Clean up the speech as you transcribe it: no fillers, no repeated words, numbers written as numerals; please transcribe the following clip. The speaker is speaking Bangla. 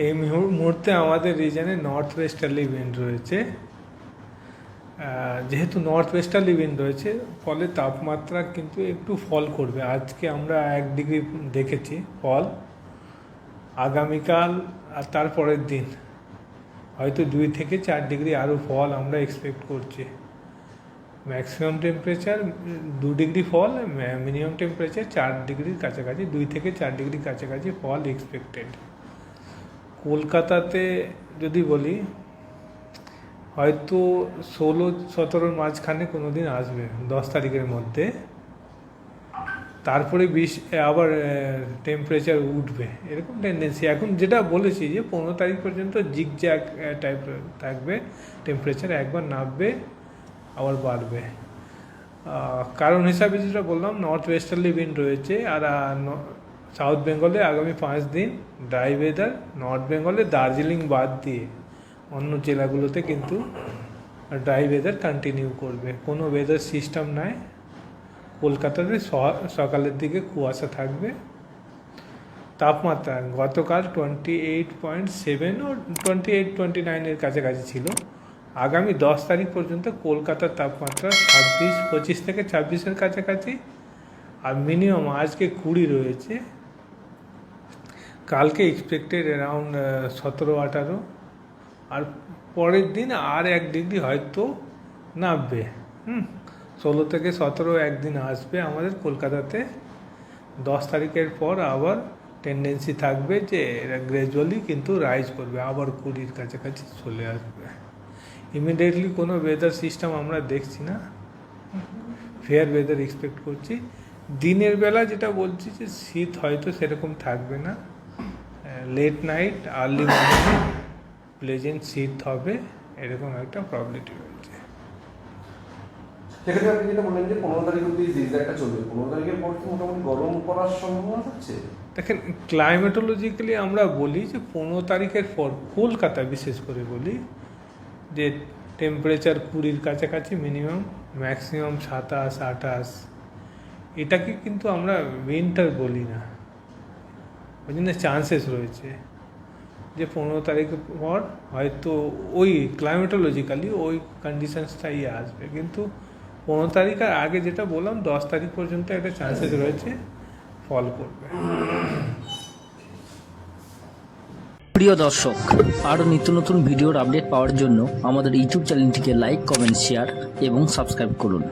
এই মুহূর্তে আমাদের রিজনে নর্থ ওয়েস্টার্লি উইন্ড রয়েছে। যেহেতু নর্থ ওয়েস্টার্লি উইন্ড রয়েছে ফলে তাপমাত্রা কিন্তু একটু ফল করবে। আজকে আমরা 1 ডিগ্রি দেখেছি ফল, আগামীকাল আর তারপরের দিন হয়তো 2 থেকে 4 ডিগ্রি আরও ফল আমরা এক্সপেক্ট করছি। ম্যাক্সিমাম টেম্পারেচার 2 ডিগ্রি ফল, মিনিমাম টেম্পারেচার 4 ডিগ্রির কাছাকাছি, 2 থেকে 4 ডিগ্রির কাছাকাছি ফল এক্সপেক্টেড। কলকাতাতে যদি বলি হয়তো 16-17 মাঝখানে কোনো দিন আসবে 10 তারিখের মধ্যে, তারপরে আবার টেম্পারেচার উঠবে এরকম টেন্ডেন্সি। এখন যেটা বলেছি যে 15 তারিখ পর্যন্ত জিগজ্যাগ টাইপ থাকবে, টেম্পারেচার একবার নামবে আবার বাড়বে। কারণ হিসাবে যেটা বললাম নর্থ ওয়েস্টার্লি উইন্ড রয়েছে, আর সাউথ বেঙ্গলে আগামী 5 দিন ড্রাই ওয়েদার। নর্থ বেঙ্গলে দার্জিলিং বাদ দিয়ে অন্য জেলাগুলোতে কিন্তু ড্রাই ওয়েদার কন্টিনিউ করবে, কোনো ওয়েদার সিস্টেম নাই। কলকাতাতে সকালের দিকে কুয়াশা থাকবে। তাপমাত্রা গতকাল 28.7 ও 28-29 কাছাকাছি ছিল। আগামী 10 তারিখ পর্যন্ত কলকাতার তাপমাত্রা 25 থেকে 26 কাছাকাছি, আর মিনিমাম আজকে 20 রয়েছে, কালকে এক্সপেক্টেড অ্যারাউন্ড 17-18, আর পরের দিন আর 1 ডিগ্রি হয়তো নামবে। 16 থেকে 17 একদিন আসবে আমাদের কলকাতাতে। 10 তারিখের পর আবার টেন্ডেন্সি থাকবে যে এরা গ্র্যাজুয়ালি কিন্তু রাইজ করবে, আবার 20-র কাছাকাছি চলে আসবে। ইমিডিয়েটলি কোনো ওয়েদার সিস্টেম আমরা দেখছি না, ফেয়ার ওয়েদার এক্সপেক্ট করছি। দিনের বেলা যেটা বলছি যে শীত হয়তো সেরকম থাকবে না, লেট নাইট আর্লি মর্নিংয়ে প্লেজেন্ট শীত হবে, এরকম একটা প্রবলিটি রয়েছে। সেক্ষেত্রে আপনি যেটা বললেন যে 15 তারিখ অব্দি জিগজ্যাগটা চলবে, 15 তারিখের পর কি মোটামুটি গরম পড়ার সম্ভাবনা থাকছে? দেখেন, ক্লাইমেটোলজিক্যালি আমরা বলি যে 15 তারিখের পর কলকাতা বিশেষ করে বলি যে টেম্পারেচার 20-র কাছাকাছি মিনিমাম, ম্যাক্সিমাম 27-28, এটাকে কিন্তু আমরা উইন্টার বলি না। ওই জন্য চান্সেস রয়েছে যে 15 তারিখের পর হয়তো ওই ক্লাইমেটোলজিক্যালি ওই কন্ডিশনসটাই আসবে, কিন্তু 15 তারিখ আর আগে যেটা বললাম 10 তারিখ পর্যন্ত একটা চান্সেস রয়েছে ফল করবে। প্রিয় দর্শক, আরও নিত্য নতুন ভিডিওর আপডেট পাওয়ার জন্য আমাদের ইউটিউব চ্যানেলটিকে লাইক, কমেন্ট, শেয়ার এবং সাবস্ক্রাইব করুন।